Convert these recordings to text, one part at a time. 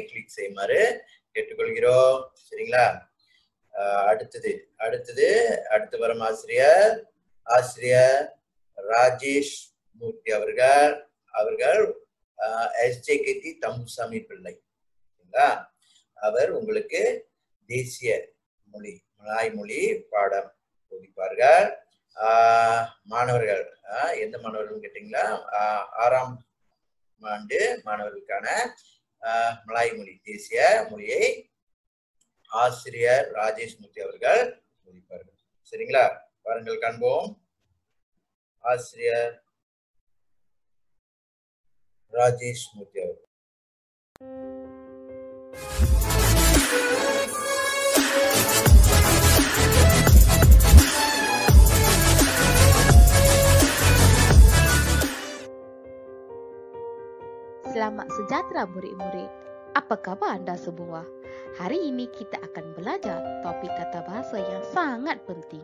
கிளிக் செய்யுமாறு கேட்டுக்கொள்கிறோம். சரிங்களா? அடுத்து வரும் ஆசிரியர் ராஜேஷ் மூர்த்தி அவர்கள் எஸ்ஜேகேடி தம்புசாமி பிள்ளை. அவர் உங்களுக்கு தேசிய மொழி மலாய் மொழி பாடம் போதிப்பார்கள். மாணவர்கள் எந்த மாணவர்கள் கேட்டீங்களா? 6ஆம் ஆண்டு மாணவர்களுக்கான மலாய் மொழி தேசிய மொழியை ஆசிரியர் ராஜேஷ் மூர்த்தி அவர்கள் போதிப்பார்கள். சரிங்களா? பாருங்கள், காண்போம். ஆசிரியர் ராஜேஷ் மூர்த்தி அவர்கள். Selamat sejahtera murid-murid. Apa khabar anda semua? Hari ini kita akan belajar topik kata bahasa yang sangat penting.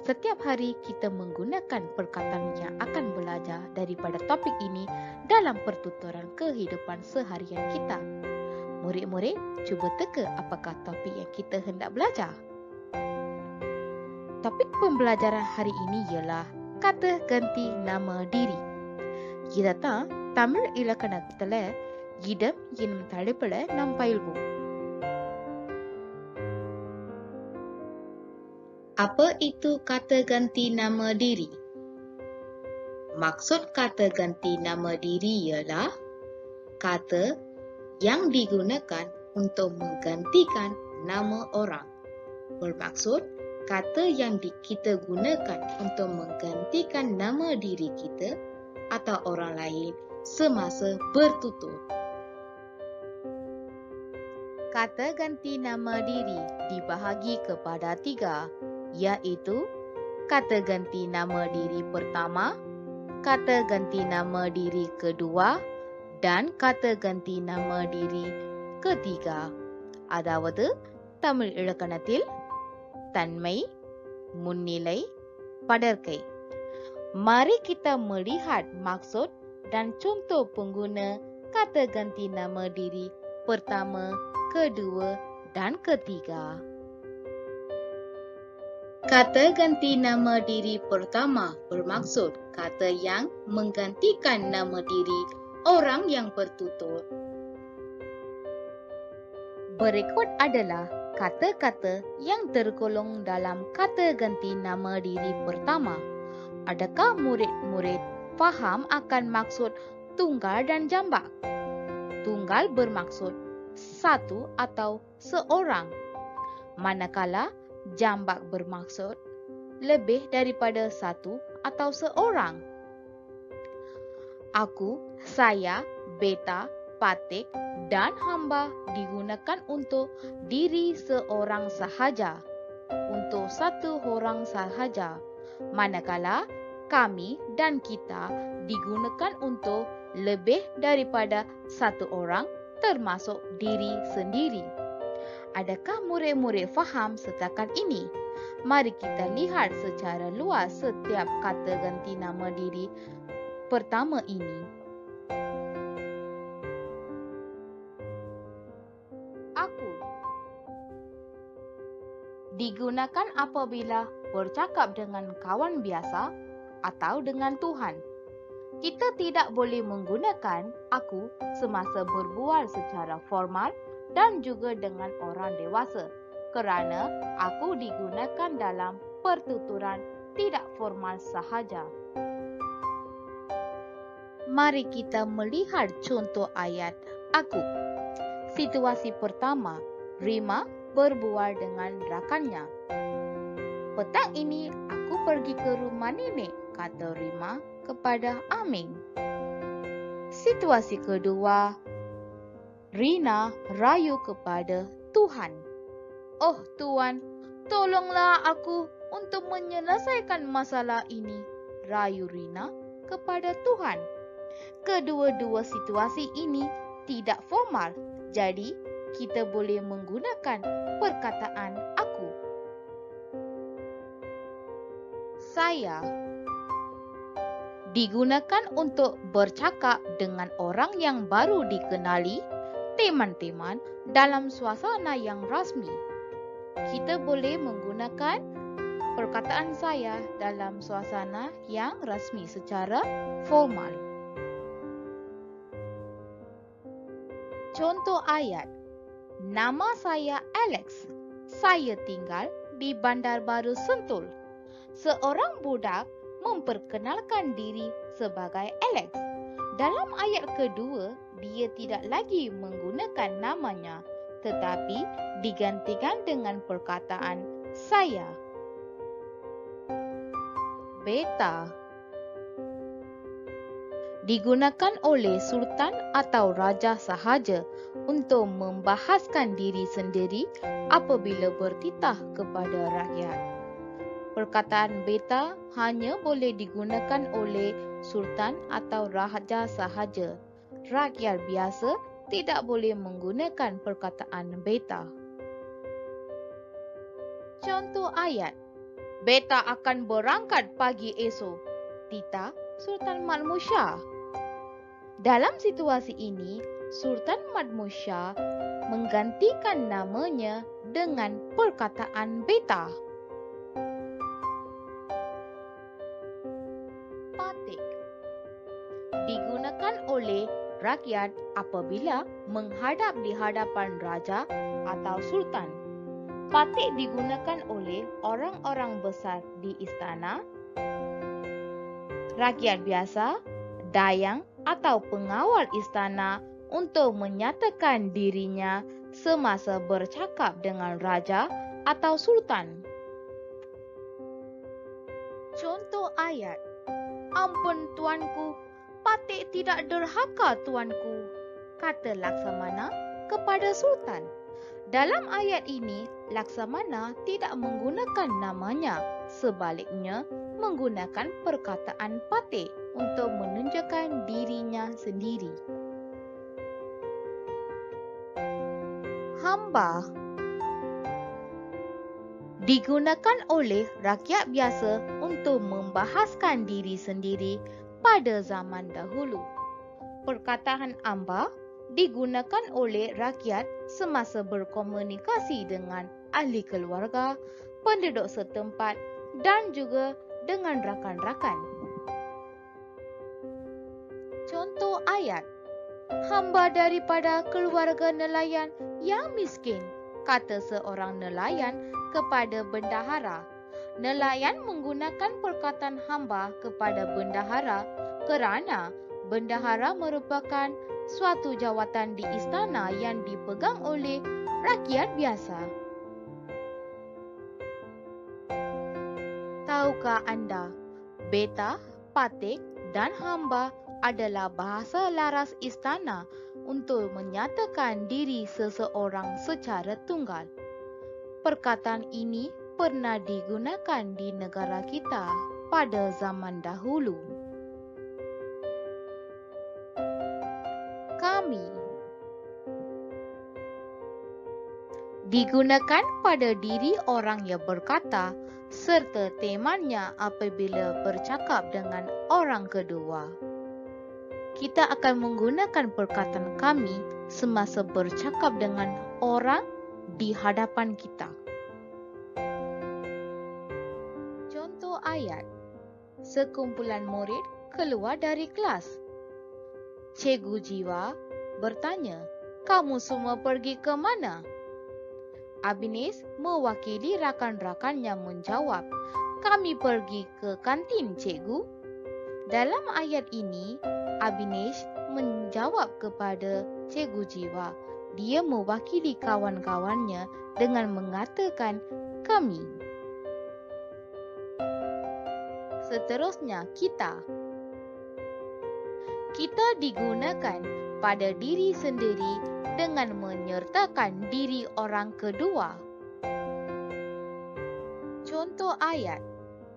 Setiap hari kita menggunakan perkataan yang akan belajar daripada topik ini dalam pertuturan kehidupan seharian kita. Murid-murid, cuba teka apakah topik yang kita hendak belajar. Topik pembelajaran hari ini ialah kata ganti nama diri. Kita tahu Tamil இலக்கணத்துல இடம் என்னும் தலைப்புல நாம் பயில்வோம். Apa itu kata ganti nama diri? Maksud kata ganti nama diri ialah kata yang digunakan untuk menggantikan nama orang. Bermaksud, kata yang kita gunakan untuk menggantikan nama diri kita atau orang lain semasa bertutur. Kata ganti nama diri dibahagi kepada 3, iaitu kata ganti nama diri pertama, kata ganti nama diri kedua, dan kata ganti nama diri ketiga. அதாவது தமிழ் இலக்கணத்தில் தன்மை, முன்னிலை, படர்க்கை. Mari kita melihat maksud dan contoh pengguna kata ganti nama diri pertama, kedua, dan ketiga. Kata ganti nama diri pertama bermaksud kata yang menggantikan nama diri orang yang bertutur. Berikut adalah kata-kata yang tergolong dalam kata ganti nama diri pertama. Adakah murid-murid faham akan maksud tunggal dan jambak? Tunggal bermaksud satu atau seorang, manakala jambak bermaksud lebih daripada satu atau seorang. Aku, saya, beta, patik, dan hamba digunakan untuk diri seorang sahaja, untuk satu orang sahaja, manakala kami dan kita digunakan untuk lebih daripada satu orang termasuk diri sendiri. Adakah murid-murid faham setakat ini? Mari kita lihat secara luas setiap kata ganti nama diri pertama ini. Aku digunakan apabila bercakap dengan kawan biasa atau dengan Tuhan. Kita tidak boleh menggunakan aku semasa berbual secara formal dan juga dengan orang dewasa, kerana aku digunakan dalam pertuturan tidak formal sahaja. Mari kita melihat contoh ayat aku. Situasi pertama, Rima berbual dengan rakannya. Petang ini aku pergi ke rumah nenek, kata Rima kepada Aming. Situasi kedua, Rina rayu kepada Tuhan. Oh Tuan, tolonglah aku untuk menyelesaikan masalah ini, rayu Rina kepada Tuhan. Kedua-dua situasi ini tidak formal, jadi kita boleh menggunakan perkataan aku. Saya digunakan untuk bercakap dengan orang yang baru dikenali Teman-teman, dalam suasana yang rasmi, kita boleh menggunakan perkataan saya dalam suasana yang rasmi secara formal. Contoh ayat. Nama saya Alex. Saya tinggal di Bandar Baru Sentul. Seorang budak memperkenalkan diri sebagai Alex. Dalam ayat kedua, dia tidak lagi menggunakan namanya, tetapi digantikan dengan perkataan saya. Beta digunakan oleh sultan atau raja sahaja untuk membahaskan diri sendiri apabila bertitah kepada rakyat. Perkataan beta hanya boleh digunakan oleh sultan atau raja sahaja. Rakyat biasa tidak boleh menggunakan perkataan beta. Contoh ayat. Beta akan berangkat pagi esok. Titah Sultan Mahmud Shah. Dalam situasi ini, Sultan Mahmud Shah menggantikan namanya dengan perkataan beta. Patik digunakan oleh rakyat apabila menghadap di hadapan raja atau sultan. Patik digunakan oleh orang-orang besar di istana, rakyat biasa, dayang atau pengawal istana untuk menyatakan dirinya semasa bercakap dengan raja atau sultan. Contoh ayat. Ampun tuanku, Patik tidak derhaka tuanku, kata Laksamana kepada sultan. Dalam ayat ini, Laksamana tidak menggunakan namanya, sebaliknya menggunakan perkataan Patik untuk menunjukkan dirinya sendiri. Hamba digunakan oleh rakyat biasa untuk membahaskan diri sendiri pada zaman dahulu. Perkataan hamba digunakan oleh rakyat semasa berkomunikasi dengan ahli keluarga, penduduk setempat dan juga dengan rakan-rakan. Contoh ayat. Hamba daripada keluarga nelayan yang miskin, kata seorang nelayan kepada bendahara. Nelayan menggunakan perkataan hamba kepada bendahara kerana bendahara merupakan suatu jawatan di istana yang dipegang oleh rakyat biasa. Tahukah anda, beta, patik dan hamba adalah bahasa laras istana untuk menyatakan diri seseorang secara tunggal. Perkataan ini pernah digunakan di negara kita pada zaman dahulu. Kami digunakan pada diri orang yang berkata serta temannya apabila bercakap dengan orang kedua. Kita akan menggunakan perkataan kami semasa bercakap dengan orang di hadapan kita. Contoh ayat. Sekumpulan murid keluar dari kelas. Cikgu Jiwa bertanya, kamu semua pergi ke mana? Abines mewakili rakan-rakannya menjawab, kami pergi ke kantin, cikgu. Dalam ayat ini, Abines menjawab kepada Cikgu Jiwa. Dia mewakili kawan-kawannya dengan mengatakan kami. Seterusnya, kita. Kita digunakan pada diri sendiri dengan menyertakan diri orang kedua. Contoh ayat.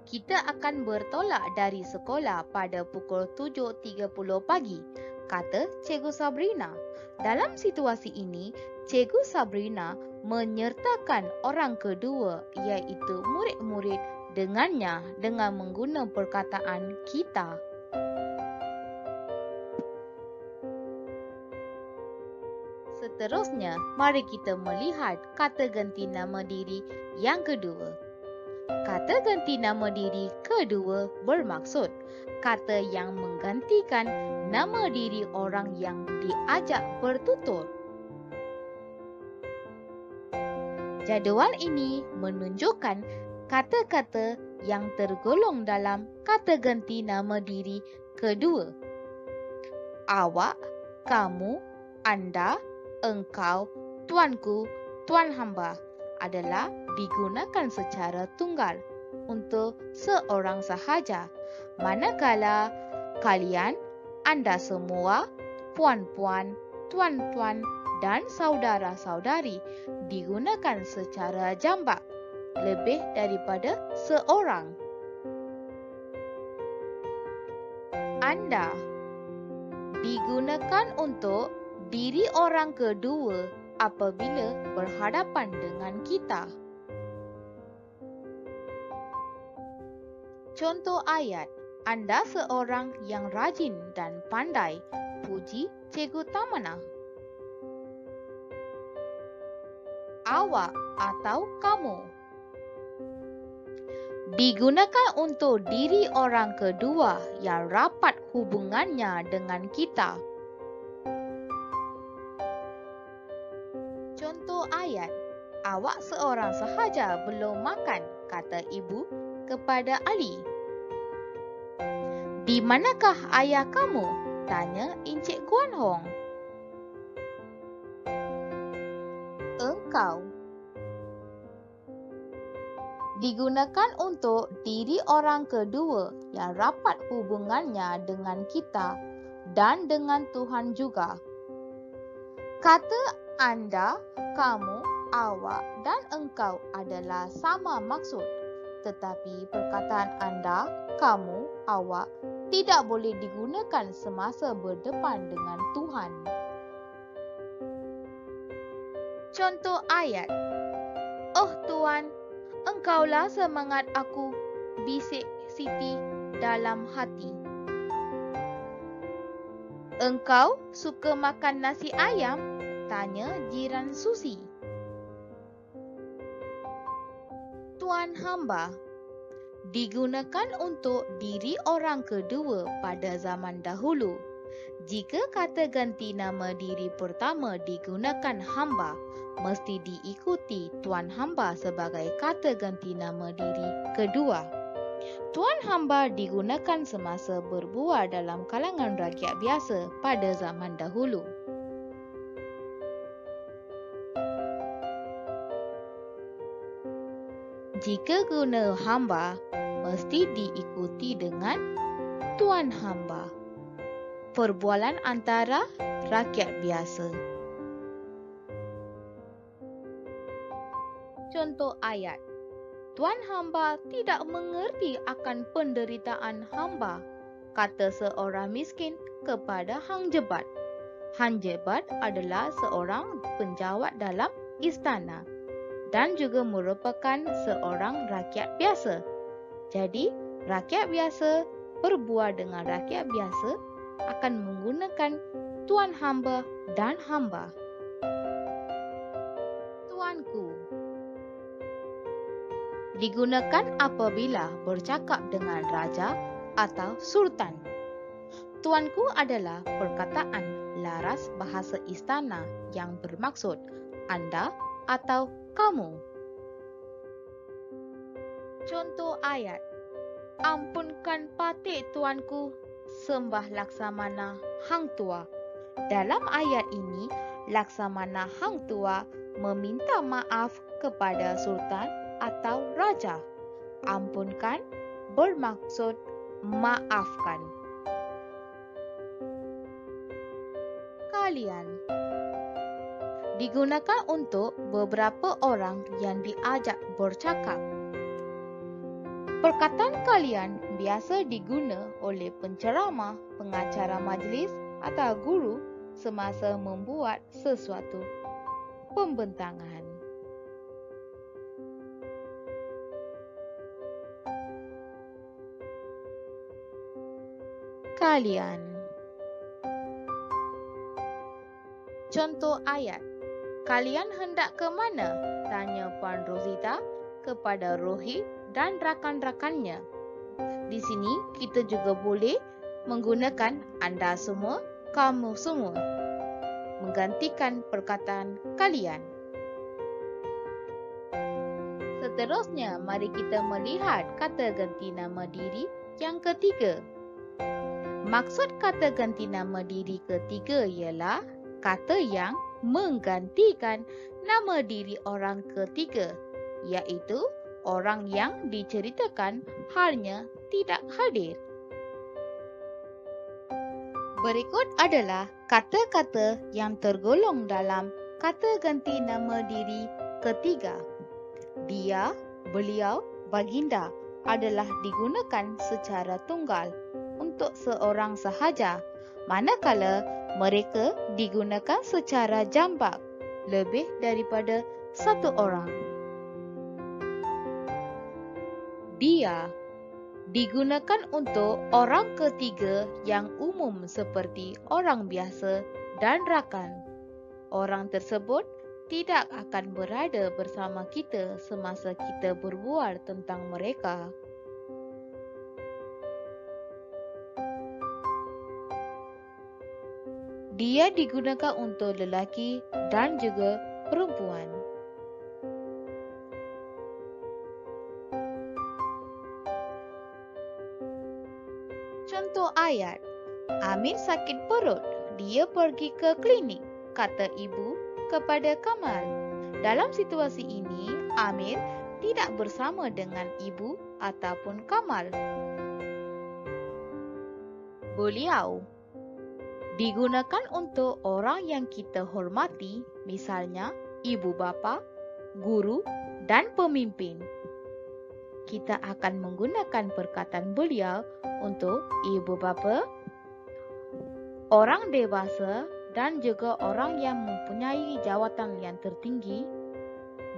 Kita akan bertolak dari sekolah pada pukul 7.30 pagi, kata Cikgu Sabrina. Dalam situasi ini, Cikgu Sabrina menyertakan orang kedua iaitu murid-murid dengannya dengan menggunakan perkataan kita. Seterusnya, mari kita melihat kata ganti nama diri yang kedua. Kata ganti nama diri kedua bermaksud kata yang menggantikan nama diri orang yang diajak bertutur. Jadual ini menunjukkan kata-kata yang tergolong dalam kata ganti nama diri kedua. Awak, kamu, anda, engkau, tuanku, tuan hamba adalah digunakan secara tunggal untuk seorang sahaja, manakala kalian, anda semua, puan-puan, tuan-tuan dan saudara-saudari digunakan secara jambak lebih daripada seorang. Anda digunakan untuk diri orang kedua apabila berhadapan dengan kita. Contoh ayat, anda seorang yang rajin dan pandai. Puji Cikgu Tamana. Awak atau kamu digunakan untuk diri orang kedua yang rapat hubungannya dengan kita. Contoh ayat, awak seorang sahaja belum makan, kata ibu kepada Ali. Di manakah ayah kamu? Tanya Encik Guan Hong. Engkau digunakan untuk diri orang kedua yang rapat hubungannya dengan kita dan dengan Tuhan juga. Kata anda, kamu, awak dan engkau adalah sama maksud, tetapi perkataan anda, kamu, awak tidak boleh digunakan semasa berdepan dengan Tuhan. Contoh ayat, oh Tuan, engkaulah semangat aku, bisik Siti dalam hati. Engkau suka makan nasi ayam? Tanya jiran Susi. Tuan hamba digunakan untuk diri orang kedua pada zaman dahulu. Jika kata ganti nama diri pertama digunakan hamba, mesti diikuti tuan hamba sebagai kata ganti nama diri kedua. Tuan hamba digunakan semasa berbual dalam kalangan rakyat biasa pada zaman dahulu. Jika guna hamba, mesti diikuti dengan tuan hamba. Perbualan antara rakyat biasa. Contoh ayat, tuan hamba tidak mengerti akan penderitaan hamba, kata seorang miskin kepada Hang Jebat. Hang Jebat adalah seorang penjawat dalam istana dan juga merupakan seorang rakyat biasa. Jadi, rakyat biasa berbual dengan rakyat biasa akan menggunakan tuan hamba dan hamba. Tuanku digunakan apabila bercakap dengan raja atau sultan. Tuanku adalah perkataan laras bahasa istana yang bermaksud anda atau kamu. Contoh ayat, ampunkan patik tuanku, sembah Laksamana Hang Tua. Dalam ayat ini, Laksamana Hang Tua meminta maaf kepada sultan atau raja. Ampunkan bermaksud maafkan. Kalian digunakan untuk beberapa orang yang diajak bercakap. Perkataan kalian biasa diguna oleh penceramah, pengacara majlis atau guru semasa membuat sesuatu pembentangan. Kalian. Contoh ayat, Kalian hendak ke mana? Tanya Puan Rosita kepada Rohit dan rakan-rakannya. Di sini kita juga boleh menggunakan anda semua, kamu semua, menggantikan perkataan kalian. Seterusnya, mari kita melihat kata ganti nama diri yang ketiga. Maksud kata ganti nama diri ketiga ialah kata yang menggantikan nama diri orang ketiga, iaitu orang yang diceritakan halnya tidak hadir. Berikut adalah kata-kata yang tergolong dalam kata ganti nama diri ketiga. Dia, beliau, baginda adalah digunakan secara tunggal untuk seorang sahaja, manakala mereka digunakan secara jambak lebih daripada satu orang. Dia digunakan untuk orang ketiga yang umum seperti orang biasa dan rakan. Orang tersebut tidak akan berada bersama kita semasa kita berbual tentang mereka. Dia digunakan untuk lelaki dan juga perempuan. Contoh ayat. Amir sakit perut. Dia pergi ke klinik, kata ibu kepada Kamal. Dalam situasi ini, Amir tidak bersama dengan ibu ataupun Kamal. Beliau digunakan untuk orang yang kita hormati, misalnya ibu bapa, guru dan pemimpin. Kita akan menggunakan perkataan beliau untuk ibu bapa, orang dewasa dan juga orang yang mempunyai jawatan yang tertinggi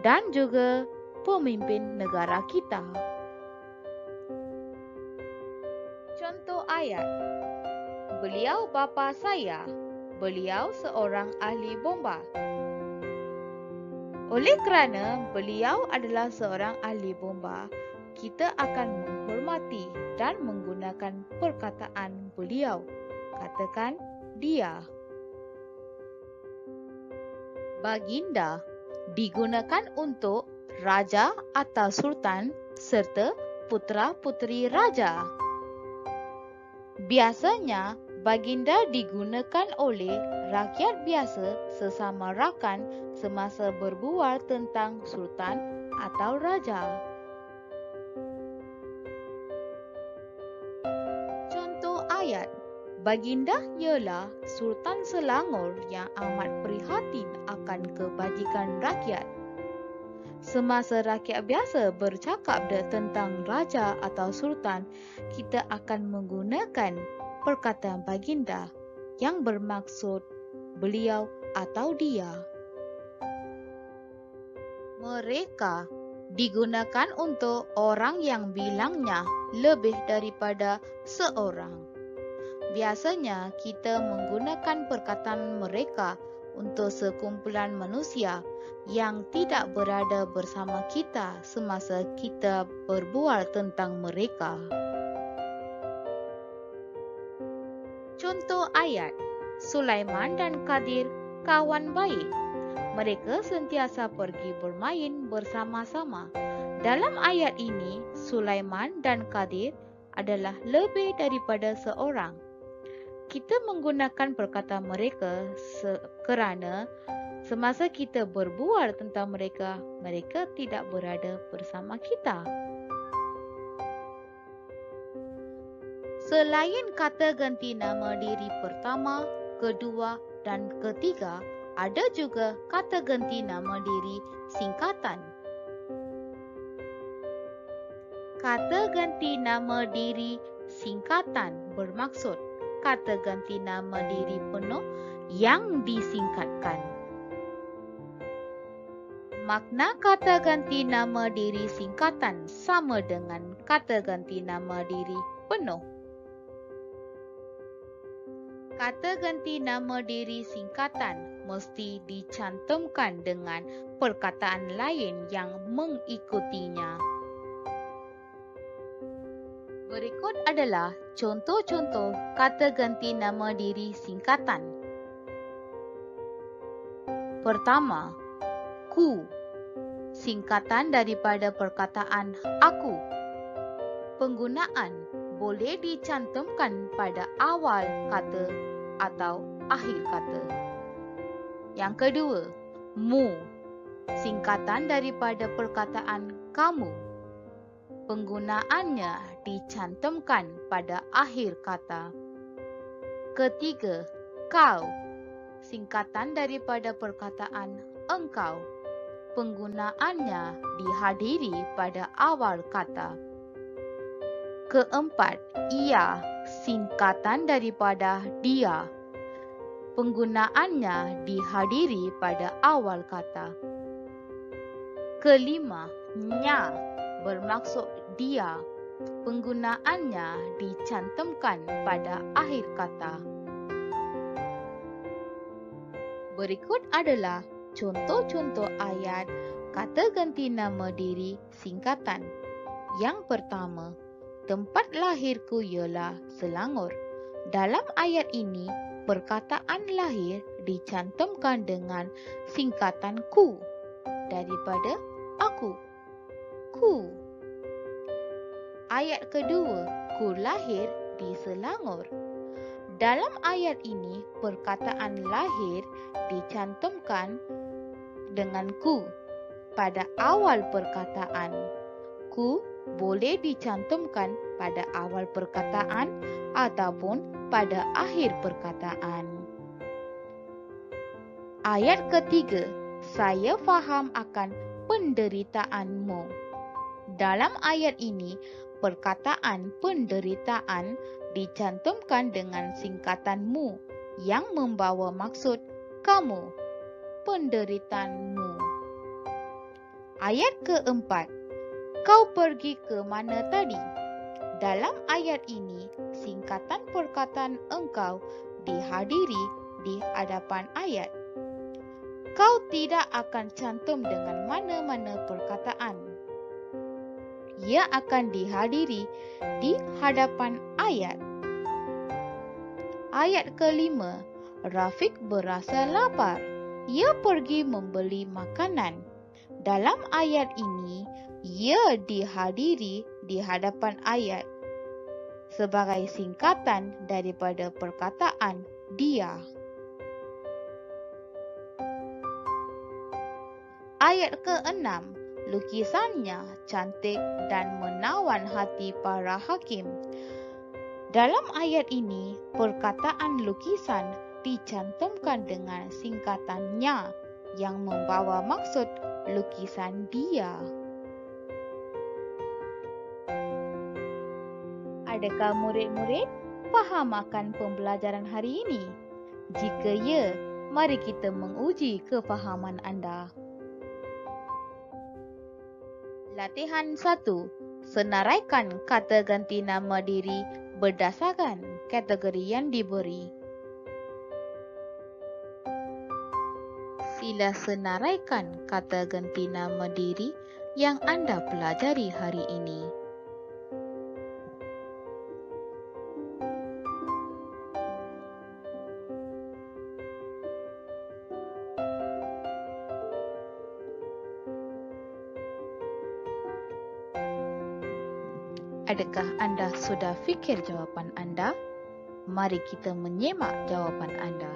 dan juga pemimpin negara kita. Contoh ayat. Beliau bapa saya. Beliau seorang ahli bomba. Oleh kerana beliau adalah seorang ahli bomba, kita akan menghormati dan menggunakan perkataan beliau. Katakan dia. Baginda digunakan untuk raja atau sultan serta putera-puteri raja. Biasanya, baginda digunakan oleh rakyat biasa sesama rakan semasa berbual tentang sultan atau raja. Contoh ayat. Baginda ialah Sultan Selangor yang amat prihatin akan kebajikan rakyat. Semasa rakyat biasa bercakap tentang raja atau sultan, kita akan menggunakan perkataan baginda yang bermaksud beliau atau dia. Mereka digunakan untuk orang yang bilangnya lebih daripada seorang. Biasanya kita menggunakan perkataan mereka untuk sekumpulan manusia yang tidak berada bersama kita semasa kita berbual tentang mereka. Contoh ayat. Sulaiman dan Kadir kawan baik. Mereka sentiasa pergi bermain bersama-sama. Dalam ayat ini, Sulaiman dan Kadir adalah lebih daripada seorang. Kita menggunakan perkataan mereka kerana semasa kita berbual tentang mereka, mereka tidak berada bersama kita. Selain kata ganti nama diri pertama, kedua dan ketiga, ada juga kata ganti nama diri singkatan. Kata ganti nama diri singkatan bermaksud kata ganti nama diri penuh yang disingkatkan. Makna kata ganti nama diri singkatan sama dengan kata ganti nama diri penuh. Kata ganti nama diri singkatan mesti dicantumkan dengan perkataan lain yang mengikutinya. Berikut adalah contoh-contoh kata ganti nama diri singkatan. Pertama, ku, singkatan daripada perkataan aku. Penggunaan boleh dicantumkan pada awal kata atau akhir kata. Yang kedua, mu, singkatan daripada perkataan kamu. Penggunaannya dicantumkan pada akhir kata. Ketiga, kau, singkatan daripada perkataan engkau. Penggunaannya dihadiri pada awal kata. Keempat, ia, singkatan daripada dia. Penggunaannya dihadiri pada awal kata. Kelima, nya, bermaksud dia. Penggunaannya dicantumkan pada akhir kata. Berikut adalah contoh-contoh ayat kata ganti nama diri singkatan. Yang pertama, tempat lahirku ialah Selangor. Dalam ayat ini, perkataan lahir dicantumkan dengan singkatan ku daripada aku. Ku. Ayat kedua, ku lahir di Selangor. Dalam ayat ini, perkataan lahir dicantumkan dengan ku pada awal perkataan. Ku boleh dicantumkan pada awal perkataan ataupun pada akhir perkataan. Ayat ketiga, saya faham akan penderitaanmu. Dalam ayat ini, perkataan penderitaan dicantumkan dengan singkatan mu yang membawa maksud kamu, penderitaanmu. Ayat keempat, kau pergi ke mana tadi? Dalam ayat ini, singkatan perkataan engkau dihadiri di hadapan ayat. Kau tidak akan cantum dengan mana-mana perkataan. Ia akan dihadiri di hadapan ayat. Ayat kelima, Rafiq berasa lapar. Ia pergi membeli makanan. Dalam ayat ini, ia dihadiri di hadapan ayat sebagai singkatan daripada perkataan dia. Ayat ke-6, lukisannya cantik dan menawan hati para hakim. Dalam ayat ini, perkataan lukisan dicantumkan dengan singkatannya yang membawa maksud lukisan dia. Adakah murid-murid faham akan pembelajaran hari ini? Jika ya, mari kita menguji kefahaman anda. Latihan 1. Senaraikan kata ganti nama diri berdasarkan kategori yang diberi. Sila senaraikan kata ganti nama diri yang anda pelajari hari ini. Adakah anda sudah fikir jawapan anda? Mari kita menyemak jawapan anda.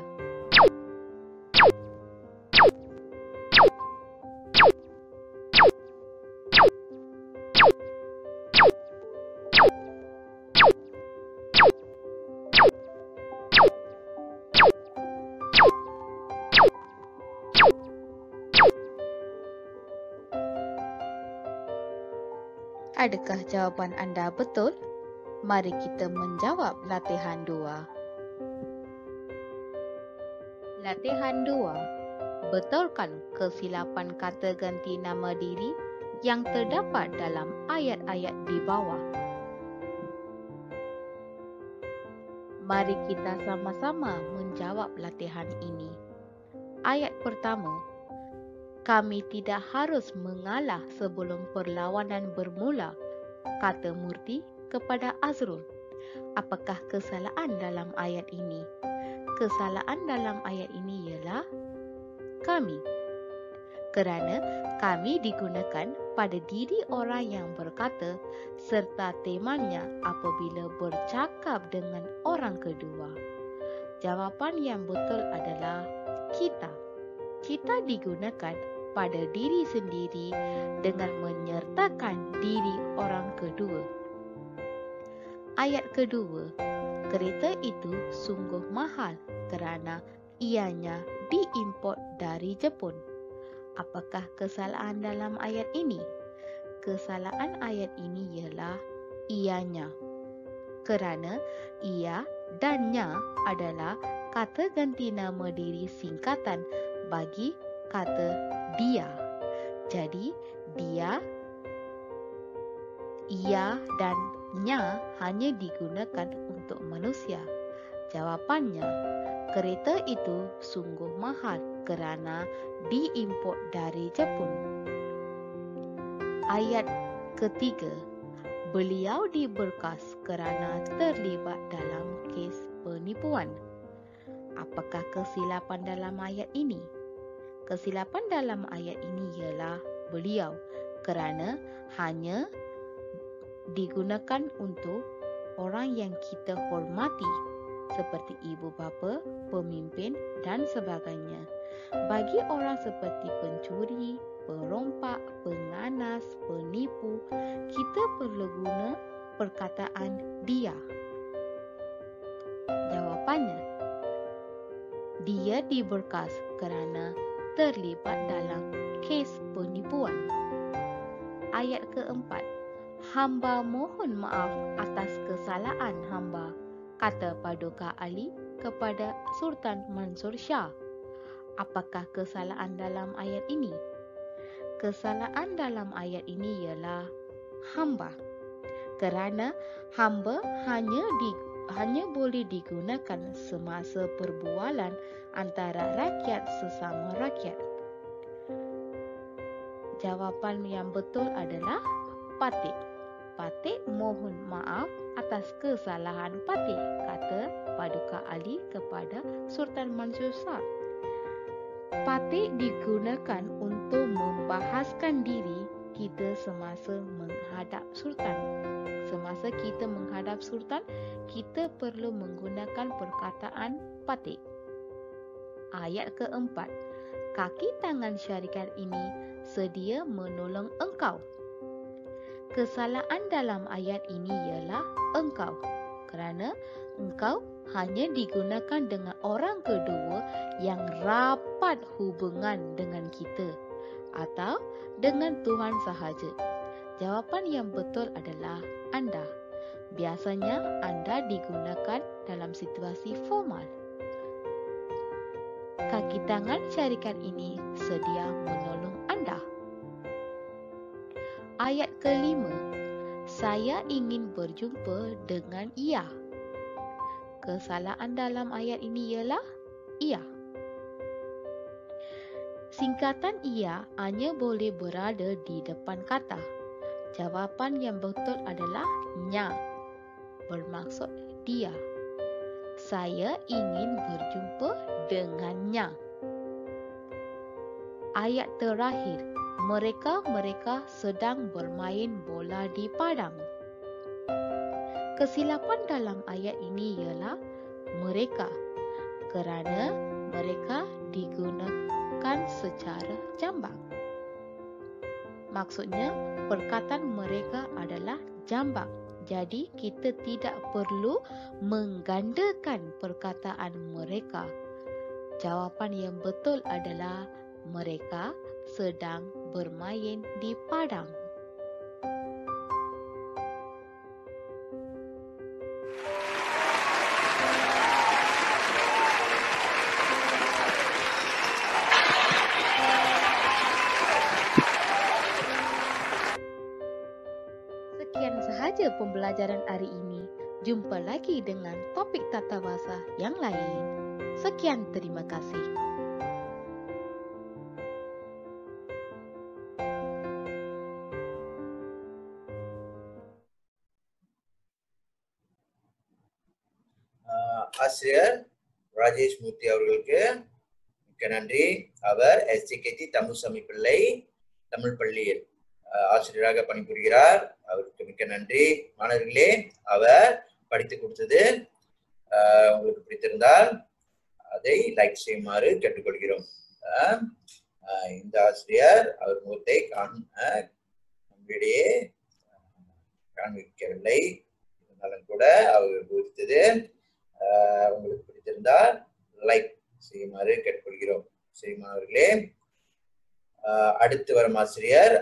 Adakah jawapan anda betul? Mari kita menjawab latihan 2. Latihan 2. Betulkan kesilapan kata ganti nama diri yang terdapat dalam ayat-ayat di bawah. Mari kita sama-sama menjawab latihan ini. Ayat pertama, kami tidak harus mengalah sebelum perlawanan bermula, kata Murti kepada Azrul. Apakah kesalahan dalam ayat ini? Kesalahan dalam ayat ini ialah kami. Kerana kami digunakan pada diri orang yang berkata serta temannya apabila bercakap dengan orang kedua. Jawapan yang betul adalah kita. Kita digunakan pada diri sendiri dengan menyertakan diri orang kedua. Ayat kedua, kereta itu sungguh mahal kerana ianya diimport dari Jepun. Apakah kesalahan dalam ayat ini? Kesalahan ayat ini ialah ianya. Kerana ia dan nya adalah kata ganti nama diri singkatan bagi kata dia. Jadi dia, ia dan nya hanya digunakan untuk manusia. Jawapannya, kereta itu sungguh mahal kerana diimport dari Jepun. Ayat ketiga, beliau diberkas kerana terlibat dalam kes penipuan. Apakah kesilapan dalam ayat ini? Kesilapan dalam ayat ini ialah beliau kerana hanya digunakan untuk orang yang kita hormati seperti ibu bapa, pemimpin dan sebagainya. Bagi orang seperti pencuri, perompak, penganas, penipu, kita perlu guna perkataan dia. Jawapannya, dia diberkas kerana terlibat dalam kes penipuan. Ayat keempat, hamba mohon maaf atas kesalahan hamba, kata Paduka Ali kepada Sultan Mansur Shah. Apakah kesalahan dalam ayat ini? Kesalahan dalam ayat ini ialah hamba. Kerana hamba hanya boleh digunakan semasa perbualan antara rakyat sesama rakyat. Jawapan yang betul adalah Patik. Patik mohon maaf atas kesalahan Patik, kata Paduka Ali kepada Sultan Mansur Shah. Patik digunakan untuk membahaskan diri kita semasa menghadap Sultan. Semasa kita menghadap Sultan, kita perlu menggunakan perkataan patik. Ayat keempat, kaki tangan syarikat ini sedia menolong engkau. Kesalahan dalam ayat ini ialah engkau, kerana engkau hanya digunakan dengan orang kedua yang rapat hubungan dengan kita atau dengan Tuhan sahaja. Jawapan yang betul adalah anda. Biasanya anda digunakan dalam situasi formal. Kaki tangan syarikat ini sedia menolong anda. Ayat kelima, saya ingin berjumpa dengan ia. Kesalahan dalam ayat ini ialah ia. Singkatan ia hanya boleh berada di depan kata. Jawapan yang betul adalah nya, bermaksud dia. Saya ingin berjumpa dengannya. Ayat terakhir, mereka sedang bermain bola di padang. Kesilapan dalam ayat ini ialah mereka, kerana mereka digunakan secara jambak. Maksudnya, perkataan mereka adalah jambak. Jadi, kita tidak perlu menggandakan perkataan mereka. Jawapan yang betul adalah mereka sedang bermain di padang. Sekian sahaja pembelajaran hari ini. Jumpa lagi dengan topik tata bahasa yang lain. Sekian, terima kasih. ஆசிரியர் ராஜேஷ் மூர்த்தி அவர்களுக்கு மிக்க நன்றி. அவர் SJKT தமுசாமி பிள்ளை தமிழ் பள்ளியில் ஆசிரியராக பணிபுரிகிறார். அவருக்கு மிக்க நன்றி. மாணவர்களே, அவர் படித்து கொடுத்தது உங்களுக்கு பிடித்திருந்தால் அதை லைக் செய்யுமாறு கேட்டுக்கொள்கிறோம். இந்த ஆசிரியர் அவர் முகத்தை நம்மிடையே காண்பிக்கவில்லை. இருந்தாலும் கூட அவர் குறித்தது உங்களுக்கு பிடித்திருந்தால் லைக் செய்யுமாறு கேட்டுக்கொள்கிறோம். சரி மாணவர்களே, அடுத்து வரும் ஆசிரியர்